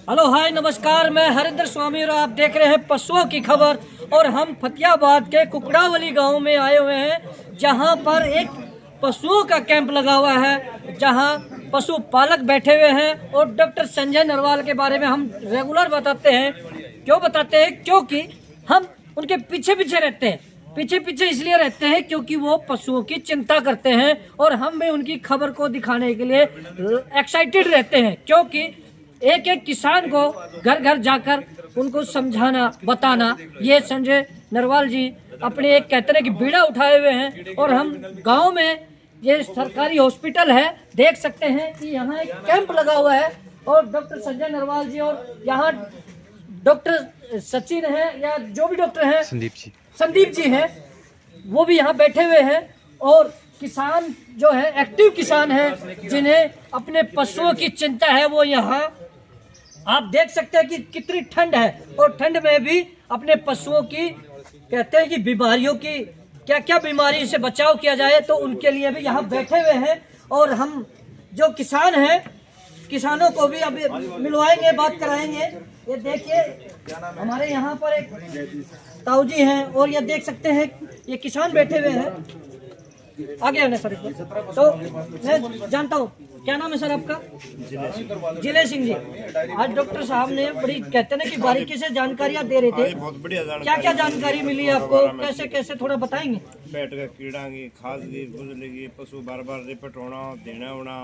Hello hi नमस्कार, मैं हरिंदर स्वामी और आप देख रहे हैं पशुओं की खबर। और हम फतियाबाद के कुकड़ावली गांव में आए हुए हैं, जहां पर एक पशुओं का कैंप लगा हुआ है, जहां पशु पालक बैठे हुए हैं और डॉक्टर संजय नरवाल के बारे में हम रेगुलर बताते हैं। क्यों बताते हैं? क्योंकि हम उनके पीछे पीछे रहते हैं। पीछे इसलिए रहते हैं क्योंकि वो पशुओं की चिंता करते हैं और हम भी उनकी खबर को दिखाने के लिए एक्साइटेड रहते हैं, क्योंकि एक एक किसान को घर घर जाकर उनको समझाना बताना, ये संजय नरवाल जी अपने एक कहते हैं कि बीड़ा उठाए हुए हैं। और हम गांव में, ये सरकारी हॉस्पिटल है, देख सकते हैं कि यहाँ एक कैंप लगा हुआ है और डॉक्टर संजय नरवाल जी और यहाँ डॉक्टर सचिन है या जो भी डॉक्टर हैं, संदीप जी हैं, वो भी यहाँ बैठे हुए हैं। और किसान जो है एक्टिव किसान है, जिन्हें अपने पशुओं की चिंता है, वो यहाँ आप देख सकते हैं कि कितनी ठंड है और ठंड में भी अपने पशुओं की कहते हैं कि बीमारियों की क्या क्या बीमारी से बचाव किया जाए, तो उनके लिए भी यहाँ बैठे हुए हैं। और हम जो किसान हैं, किसानों को भी अभी मिलवाएंगे, बात कराएंगे। ये देखिए हमारे यहाँ पर एक ताऊ जी हैं और ये देख सकते हैं ये किसान बैठे हुए हैं। आगे आने सर, तो मैं जानता हूँ, क्या नाम है सर आपका? जिले सिंह जी। आज डॉक्टर साहब ने बड़ी कहते हैं कि बारीकी से जानकारियाँ दे रहे थे, क्या क्या जानकारी मिली आपको, कैसे कैसे थोड़ा बताएंगे? पेट का कीड़ा की, खास की, गुजलेगी, पशु बार बार रिपीट होना, देना होना,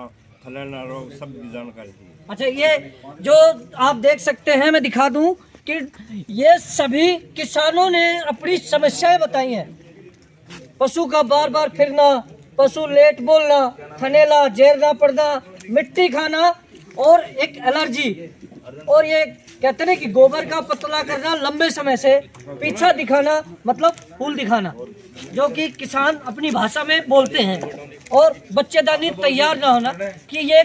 फैलाना रोग, सब की जानकारी दी। अच्छा, ये जो आप देख सकते हैं, मैं दिखा दूं कि ये सभी किसानों ने अपनी समस्याएं बताई हैं। पशु का बार बार फिरना, पशु लेट बोलना, थनेला, जैरना पड़ना, मिट्टी खाना और एक एलर्जी, और ये कहते हैं कि गोबर का पतला करना, लंबे समय से पीछा दिखाना, मतलब फूल दिखाना, जो कि किसान अपनी भाषा में बोलते हैं, और बच्चेदानी तैयार ना होना, कि ये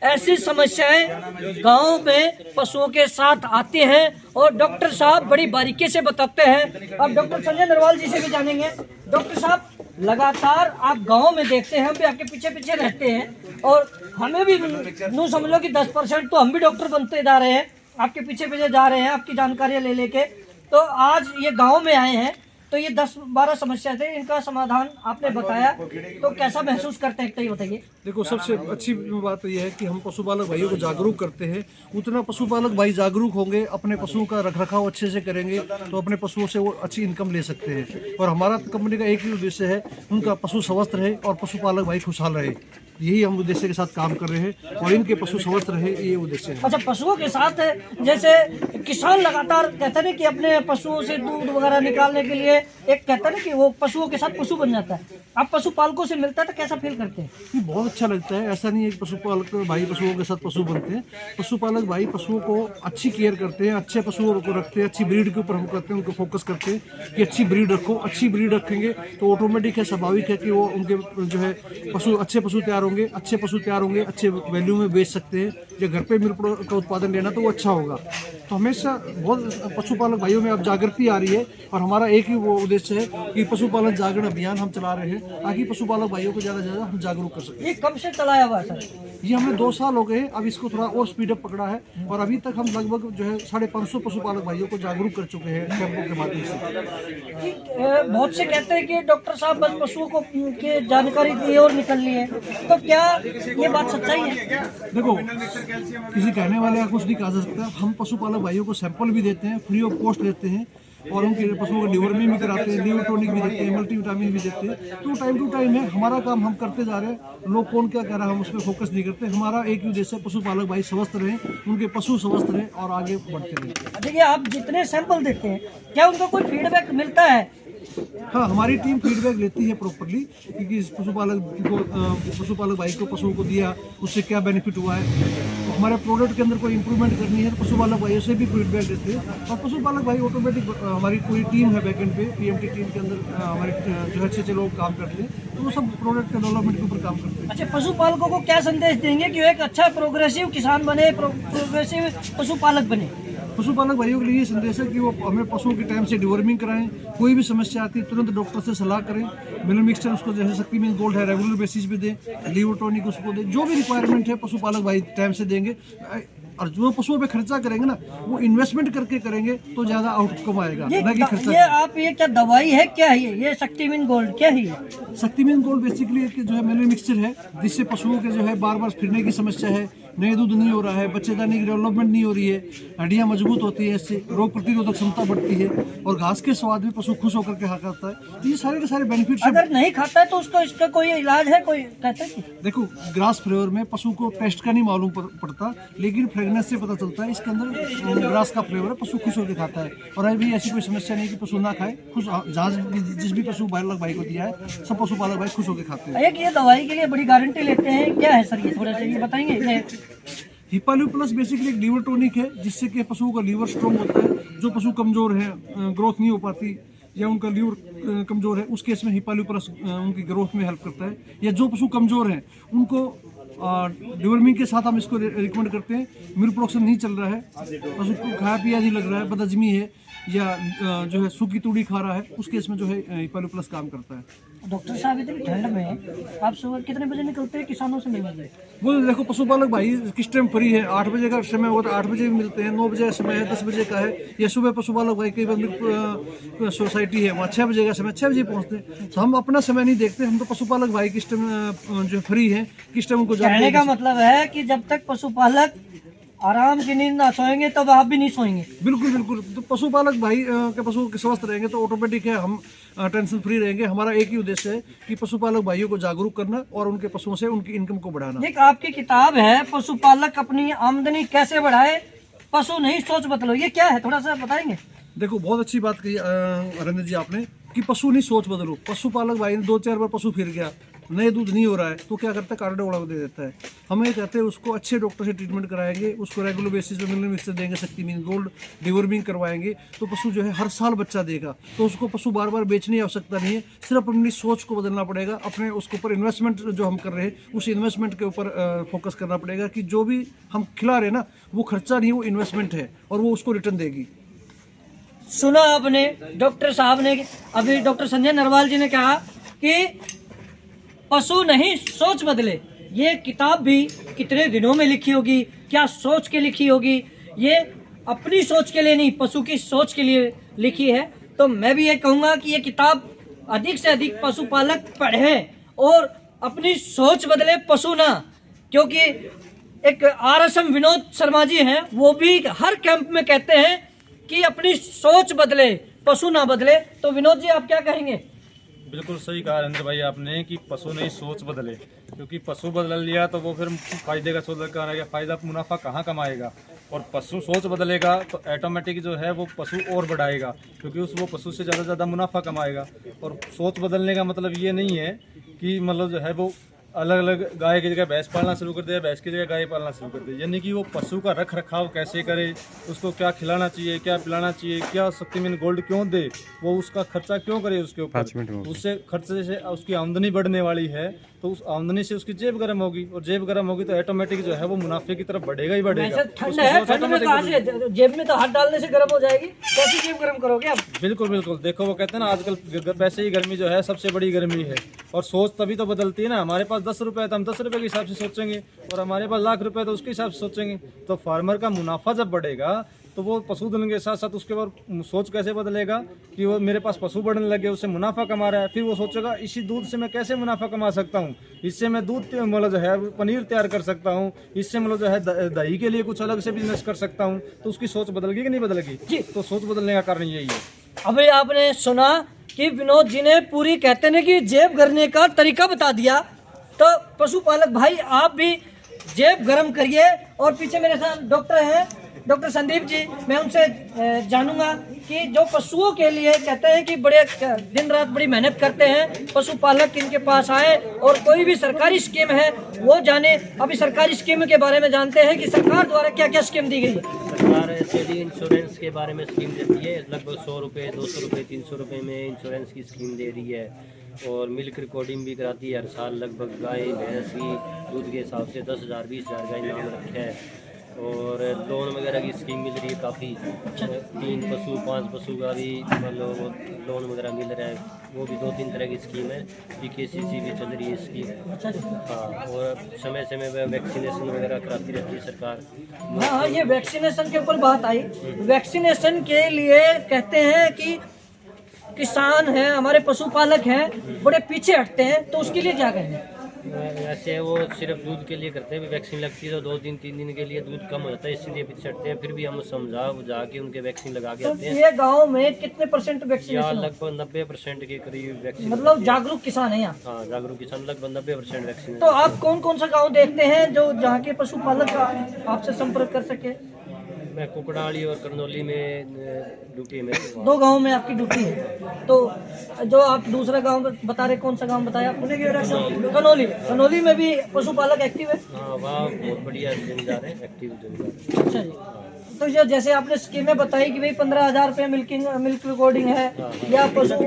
ऐसी समस्याएं गांव में पशुओं के साथ आती हैं और डॉक्टर साहब बड़ी बारीकी से बताते हैं। अब डॉक्टर संजय नरवाल जी से भी जानेंगे। डॉक्टर साहब, लगातार आप गांव में देखते हैं, हम भी आपके पीछे पीछे रहते हैं और हमें भी नू समझ लो कि 10% तो हम भी डॉक्टर बनते जा रहे हैं, आपके पीछे पीछे जा रहे हैं, आपकी जानकारियाँ ले लेके। तो आज ये गाँव में आए हैं, तो ये 10-12 समस्या थे, इनका समाधान आपने बताया, तो कैसा महसूस करते हैं, तो ये बताइए। देखो, सबसे अच्छी बात यह है कि हम पशुपालक भाइयों को जागरूक करते हैं। उतना पशुपालक भाई जागरूक होंगे, अपने पशुओं का रखरखाव अच्छे से करेंगे, तो अपने पशुओं से वो अच्छी इनकम ले सकते हैं। और हमारा कंपनी का एक ही उद्देश्य है, उनका पशु स्वस्थ रहे और पशुपालक भाई खुशहाल रहे। यही हम उद्देश्य के साथ काम कर रहे हैं और इनके पशु स्वस्थ रहे, ये उद्देश्य है। अच्छा, पशुओं के साथ जैसे किसान लगातार कहते हैं कि अपने पशुओं से दूध वगैरह निकालने के लिए एक कहते हैं कि वो पशुओं के साथ पशु बन जाता है। आप पशुपालकों से मिलता है तो कैसा फील करते हैं? बहुत अच्छा लगता है। ऐसा नहीं है कि पशुपालक भाई पशुओं के साथ पशु बनते हैं। पशुपालक भाई पशुओं को अच्छी केयर करते हैं, अच्छे पशुओं को रखते हैं, अच्छी ब्रीड के ऊपर हम करते हैं, उनको फोकस करते हैं कि अच्छी ब्रीड रखो। अच्छी ब्रीड रखेंगे तो ऑटोमेटिक है, स्वाभाविक है कि वो उनके जो है पशु अच्छे पशु तैयार होंगे, अच्छे पशु तैयार होंगे, अच्छे वैल्यू में बेच सकते हैं। या घर पे मिल्क का उत्पादन लेना तो वो अच्छा होगा। तो हमेशा बहुत पशुपालक भाइयों में अब जागृति आ रही है और हमारा एक ही वो उद्देश्य है कि पशुपालन जागरण अभियान हम चला रहे हैं ताकि पशुपालक भाइयों को ज़्यादा से ज़्यादा हम जागरूक कर सकें। ये कब से चलाया हुआ है सर? ये हमने 2 साल हो गए, अब इसको थोड़ा और स्पीडअप पकड़ा है और अभी तक हम लगभग जो है 550 पशुपालक भाइयों को जागरूक कर चुके हैं कैंपों के माध्यम से। बहुत से कहते हैं कि डॉक्टर साहब बस पशुओं को की जानकारी दी और निकल ली है, तो क्या ये बात सच्चाई है? देखो, किसी कहने वाले का कुछ नहीं कहा जा सकता। हम पशुपालक भाइयों को सैंपल भी देते हैं, फ्री ऑफ कॉस्ट देते हैं और उनके पशुओं को डिवर्मिंग भी कराते हैं, लीवर टॉनिक भी देते हैं, मल्टीविटामिन भी देते हैं। तो टाइम टू टाइम है, हमारा काम हम करते जा रहे हैं। लोग कौन क्या कह रहा है हम उस पर फोकस नहीं करते। हमारा एक ही उद्देश्य है, पशुपालक भाई स्वस्थ रहें, उनके पशु स्वस्थ रहें और आगे बढ़ते रहें। देखिए, आप जितने सैंपल देते हैं, क्या उनको कोई फीडबैक मिलता है? हाँ, हमारी टीम फीडबैक लेती है प्रॉपर्ली, क्योंकि इस पशुपालक भाई को पशुओं को दिया, उससे क्या बेनिफिट हुआ है, तो हमारे प्रोडक्ट के अंदर कोई इंप्रूवमेंट करनी है तो पशुपालक भाइयों से भी फीडबैक देते हैं। और पशुपालक भाई ऑटोमेटिक, हमारी पूरी टीम है बैकेंड पे, पीएमटी टीम के अंदर हमारे जो अच्छे लोग काम करते हैं, तो वो सब प्रोडक्ट डेवलपमेंट के ऊपर काम करते हैं। अच्छा, पशुपालकों को क्या संदेश देंगे कि वो एक अच्छा प्रोग्रेसिव किसान बने, प्रोग्रेसिव पशुपालक बने? पशुपालक भाइयों के लिए ये संदेश है कि वो हमें पशुओं के टाइम से डिवर्मिंग कराएं, कोई भी समस्या आती है तुरंत डॉक्टर से सलाह करें, मिनरल मिक्सचर उसको जैसे शक्तिमान गोल्ड है रेगुलर बेसिस पे दें, लीवर टॉनिक उसको दें, जो भी रिक्वायरमेंट है पशुपालक भाई टाइम से देंगे। और जो पशुओं पे खर्चा करेंगे ना वो इन्वेस्टमेंट करके करेंगे तो ज़्यादा आउटकम आएगा, ना कि खर्चा। ये क्या दवाई है, क्या है ये शक्तिमीन गोल्ड क्या है ये? शक्तिमीन गोल्ड बेसिकली एक जो है मिनरल मिक्सचर है, जिससे पशुओं के जो है बार बार फिरने की समस्या है, नए दूध नहीं हो रहा है, बच्चेदानी की डेवलपमेंट नहीं हो रही है, हड्डियां मजबूत होती है, इससे रोग प्रतिरोधक क्षमता बढ़ती है और घास के स्वाद में पशु खुश होकर के खाता है। ये सारे के सारे बेनिफिट्स। अगर नहीं खाता है तो उसको इसका कोई इलाज है, कोई कहते हैं? देखो ग्रास फ्लेवर में पशु को टेस्ट का नहीं मालूम पड़ता, लेकिन फ्रेगनेंस से पता चलता है इसके अंदर ग्रास का फ्लेवर है, पशु खुश होकर खाता है। और अभी ऐसी कोई समस्या नहीं कि पशु ना खाए, खुश जहाँ जिस भी पशु पालक भाई को दिया है सब पशुपालक भाई खुश होकर खाते हैं। एक ये दवाई के लिए बड़ी गारंटी लेते हैं, क्या है सर ये थोड़ा सा ये बताएंगे? हिपाल्यू प्लस बेसिकली एक लीवर टॉनिक है, जिससे कि पशुओं का लीवर स्ट्रॉन्ग होता है। जो पशु कमजोर है, ग्रोथ नहीं हो पाती या उनका लीवर कमजोर है, उस केस में हिपाल्यू प्लस उनकी ग्रोथ में हेल्प करता है। या जो पशु कमजोर हैं उनको डिवर्मिंग के साथ हम इसको रिकमेंड करते हैं। मिल्क प्रोडक्शन नहीं चल रहा है, पशु को खाया पिया नहीं लग रहा है, बदहजमी है या जो है सूखी तूड़ी खा रहा है, उस केस में जो है हिपाल्यू प्लस काम करता है। डॉक्टर साहब इतनी ठंड में आप सुबह कितने बजे निकलते हैं किसानों से मिलने? वो देखो पशुपालक भाई किस टाइम फ्री है, 8 बजे का समय होगा तो 8 बजे भी मिलते हैं, 9 बजे का समय है, 10 बजे का है, या सुबह पशुपालक भाई कई बार सोसाइटी है वहाँ 6 बजे का समय, 6 बजे पहुँचते हैं। तो हम अपना समय नहीं देखते, हम तो पशुपालक भाई किस टाइम जो फ्री है किस टाइम उनको कहने का मतलब है कि जब तक पशुपालक आराम की नींद ना सोएंगे तब आप भी नहीं सोएंगे। बिल्कुल बिल्कुल। तो पशुपालक भाई के पशु के स्वस्थ रहेंगे तो ऑटोमेटिक है हम टेंशन फ्री रहेंगे। हमारा एक ही उद्देश्य है कि पशुपालक भाइयों को जागरूक करना और उनके पशुओं से उनकी इनकम को बढ़ाना। एक आपकी किताब है पशुपालक अपनी आमदनी कैसे बढ़ाए, पशु नहीं सोच बदलो, ये क्या है थोड़ा सा बताएंगे? देखो बहुत अच्छी बात कही अरविंद जी आपने कि पशु नहीं सोच बदलो। पशुपालक भाई ने 2-4 बार पशु फिर गया, नए दूध नहीं हो रहा है तो क्या करता है, कार्ड उड़ा दे देता है। हम ये कहते हैं उसको अच्छे डॉक्टर से ट्रीटमेंट कराएंगे, उसको रेगुलर बेसिस पे मिनरल मिक्सचर देंगे, शक्तिमीन गोल्ड, डिवर्मिंग करवाएंगे, तो पशु जो है हर साल बच्चा देगा। तो उसको पशु बार बार बेचने की आवश्यकता नहीं है, सिर्फ अपनी सोच को बदलना पड़ेगा। अपने उसके ऊपर इन्वेस्टमेंट जो हम कर रहे हैं उस इन्वेस्टमेंट के ऊपर फोकस करना पड़ेगा कि जो भी हम खिला रहे हैं ना वो खर्चा नहीं, वो इन्वेस्टमेंट है और वो उसको रिटर्न देगी। सुना आपने डॉक्टर साहब ने, अभी डॉक्टर संजय नरवाल जी ने कहा कि पशु नहीं सोच बदले। ये किताब भी कितने दिनों में लिखी होगी, क्या सोच के लिखी होगी, ये अपनी सोच के लिए नहीं पशु की सोच के लिए लिखी है। तो मैं भी ये कहूँगा कि ये किताब अधिक से अधिक पशुपालक पढ़ें और अपनी सोच बदले, पशु ना। क्योंकि एक RSM विनोद शर्मा जी हैं, वो भी हर कैंप में कहते हैं कि अपनी सोच बदले, पशु ना बदले। तो विनोद जी आप क्या कहेंगे? बिल्कुल सही कहा नरेंद्र भाई आपने कि पशु नहीं सोच बदले, क्योंकि पशु बदल लिया तो वो फिर फायदे का सोच कर रहेगा, फायदा मुनाफा कहाँ कमाएगा। और पशु सोच बदलेगा तो ऑटोमेटिक जो है वो पशु और बढ़ाएगा, क्योंकि वो पशु से ज़्यादा मुनाफा कमाएगा। और सोच बदलने का मतलब ये नहीं है कि मतलब जो है वो अलग अलग गाय की जगह भैंस पालना शुरू कर दे, भैंस की जगह गाय पालना शुरू कर दे। यानी कि वो पशु का रख रखाव कैसे करे, उसको क्या खिलाना चाहिए, क्या पिलाना चाहिए, क्या शक्तिमीन गोल्ड क्यों दे, वो उसका खर्चा क्यों करे उसके ऊपर। उससे खर्चे से उसकी आमदनी बढ़ने वाली है, तो उस आमदनी से उसकी जेब गर्म होगी, और जेब गर्म होगी तो ऑटोमेटिक जो है वो मुनाफे की तरफ बढ़ेगा ही बढ़ेगा। ठंड है, ठंड में कहाँ से जेब में तो हाथ डालने से गर्म हो जाएगी, कैसी जेब गर्म करोगे आप? बिल्कुल बिल्कुल। देखो वो कहते हैं ना आजकल वैसे ही गर्मी जो है सबसे बड़ी गर्मी है, और सोच तभी तो बदलती है ना। हमारे पास 10 रुपए तो हम 10 रुपए के हिसाब से सोचेंगे, और हमारे पास लाख रुपए तो उसके हिसाब से सोचेंगे। तो फार्मर का मुनाफा जब बढ़ेगा तो वो पशुधन के साथ साथ उसके बाद सोच कैसे बदलेगा कि वो मेरे पास पशु बढ़ने लगे, उससे मुनाफा कमा रहा है, फिर वो सोचेगा इसी दूध से मैं कैसे मुनाफा कमा सकता हूँ, इससे मैं दूध मतलब जो है पनीर तैयार कर सकता हूँ, इससे मतलब जो है दही के लिए कुछ अलग से बिजनेस कर सकता हूँ। तो उसकी सोच बदलेगी कि नहीं बदलेगी जी? तो सोच बदलने का कारण यही है। अभी आपने सुना कि विनोद जी ने पूरी कहते हैं कि जेब भरने का तरीका बता दिया। तो पशुपालक भाई आप भी जेब गर्म करिए। और पीछे मेरे साथ डॉक्टर हैं, डॉक्टर संदीप जी, मैं उनसे जानूंगा कि जो पशुओं के लिए कहते हैं कि बड़े दिन रात बड़ी मेहनत करते हैं पशुपालक, इनके पास आए और कोई भी सरकारी स्कीम है वो जाने। अभी सरकारी स्कीम के बारे में जानते हैं कि सरकार द्वारा क्या क्या स्कीम दी गई है। सरकार ऐसे इंश्योरेंस के बारे में स्कीम देती है, लगभग 100 रुपये, 200 रुपये, 300 रुपये में इंश्योरेंस की स्कीम दे रही है। और मिल्क रिकॉर्डिंग भी कराती है हर साल, लगभग गाय भैंस की दूध के हिसाब से 10,000 20,000 का इनाम रखा है। और लोन वगैरह की स्कीम मिल रही है काफ़ी। 3 पशु 5 पशु का भी मान लो लोन वगैरह मिल रहा है, वो भी 2-3 तरह की स्कीम है। PKCC भी चल रही है स्कीम। अच्छा जी। हाँ, और समय समय पर वैक्सीनेशन वगैरह कराती रहती है सरकार। हाँ, ये वैक्सीनेशन के ऊपर बात आई। वैक्सीनेशन के लिए कहते हैं कि किसान हैं, हमारे पशुपालक हैं, बड़े पीछे हटते हैं, तो उसके लिए क्या कहेंगे? वैसे वो सिर्फ दूध के लिए करते हैं, वैक्सीन लगती है तो 2-3 दिन के लिए दूध कम हो जाता है, इसलिए पीछे हटते हैं। फिर भी हम समझा बुझा के उनके वैक्सीन लगा के तो आते हैं। ये गांव में कितने % या वैक्सीनेशन? लगभग 90% के करीब वैक्सीन। मतलब जागरूक किसान है यहाँ। हाँ, जागरूक किसान लगभग 90% वैक्सीन। तो आप कौन कौन सा गांव देखते हैं जो जहाँ के पशुपालक आपसे संपर्क कर सके? मैं कुकड़ाली और करनौली में ड्यूटी में। 2 गांव में आपकी ड्यूटी है। तो जो आप दूसरा गांव बता रहे, कौन सा गांव बताया आपने? कनौली। कनौली में भी पशुपालक एक्टिव है? हाँ, वहाँ बहुत बढ़िया जमींदार है, एक्टिव जमींदार। अच्छा जी। तो ये जैसे आपने स्कीमें बताई कि भाई 15,000 रुपये मिल्क रिकॉर्डिंग है, या पशु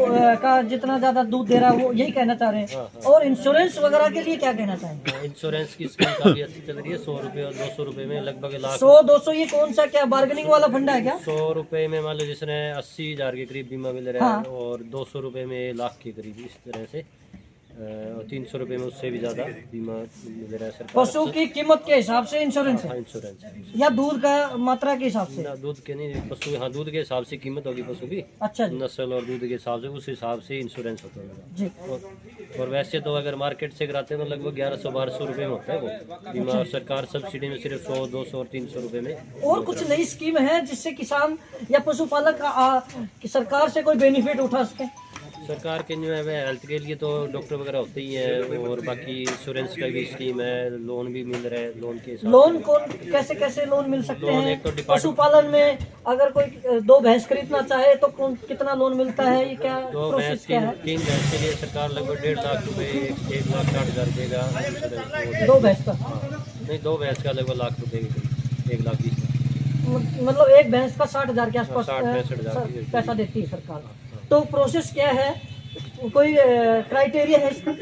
का जितना ज्यादा दूध दे रहा है, वो यही कहना चाह रहे हैं। और इंश्योरेंस वगैरह के लिए क्या कहना चाहेंगे? इंश्योरेंस की स्कीम काफी अच्छी चल रही है। 100 रुपये और 200 रुपये में लगभग लाख। 100-200 ये कौन सा क्या बार्गेनिंग वाला फंडा है क्या? 100 रुपये में मान लो जिसने 80,000 के करीब बीमा मिल रहा है, और 200 रुपये में लाख के करीब, इस तरह से। और 300 रुपये में उससे भी ज़्यादा बीमा मिल रहा है सरकार। पशु की कीमत के हिसाब से इंश्योरेंस है, इंश्योरेंस या दूध का मात्रा के हिसाब से? ना, दूध के नहीं, पशु। हाँ, दूध के हिसाब से कीमत होगी पशु की। अच्छा जी। नस्ल और दूध के हिसाब से, उस हिसाब से इंश्योरेंस होता है। जी। और वैसे तो अगर मार्केट से कराते हैं तो लगभग 1100-1200 रुपये में होता है वो बीमा। और सरकार सब्सिडी में सिर्फ 100, 200 और 300 रुपये में। और कुछ नई स्कीम है जिससे किसान या पशुपालक कि सरकार से कोई बेनिफिट उठा सके? सरकार के जो है हेल्थ के लिए तो डॉक्टर वगैरह होते ही हैं, और बाकी इंश्योरेंस का भी स्कीम है, लोन भी मिल रहा है। लोन के हिसाब लोन कौन कैसे लोन मिल सकते लोन हैं? एक तो पशुपालन में अगर कोई 2 भैंस खरीदना चाहे तो कितना लोन मिलता है? ये क्या तो प्रोसेस क्या है? 3 भैंस के लिए सरकार लगभग 1.5 लाख रुपए, 1,60,000 रुपये का इंश्योरेंस। 2 भैंस का? नहीं, 2 भैंस का लगभग लाख रुपए के करीब, 1,20,000। मतलब एक भैंस का 60,000 के आसपास 60-65,000 पैसा देती है सरकार। तो प्रोसेस क्या है? कोई क्राइटेरिया है इसका?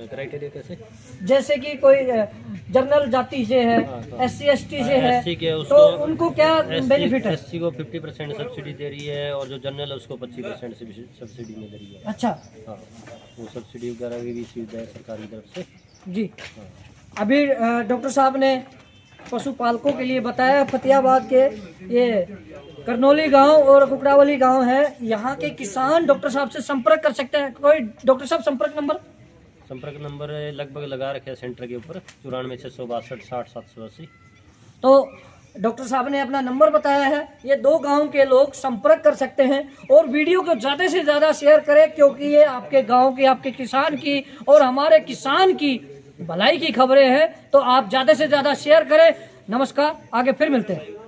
क्राइटेरिया कैसे? जैसे कि कोई जनरल जाति से है, SC ST से है, SC के तो उनको क्या बेनिफिट है? SC को 50% सब्सिडी दे रही है, और जो जनरल है उसको 25% सब्सिडी में दे रही है। अच्छा। हाँ, वो सब्सिडी वगैरह की भी सुविधा है सरकार की तरफ से। जी। अभी डॉक्टर साहब ने पशुपालकों के लिए बताया, फतेहाबाद के ये करनौली गांव और कुकड़ावली गांव है, यहाँ के किसान डॉक्टर साहब से संपर्क कर सकते हैं। कोई डॉक्टर साहब संपर्क नंबर लगभग लगा रखे हैं सेंटर के ऊपर, 94 662 60 780। तो डॉक्टर साहब ने अपना नंबर बताया है, ये 2 गांव के लोग संपर्क कर सकते हैं। और वीडियो को ज़्यादा से ज़्यादा शेयर करें, क्योंकि ये आपके गांव की, आपके किसान की और हमारे किसान की भलाई की खबरें हैं। तो आप ज़्यादा से ज़्यादा शेयर करें। नमस्कार, आगे फिर मिलते हैं।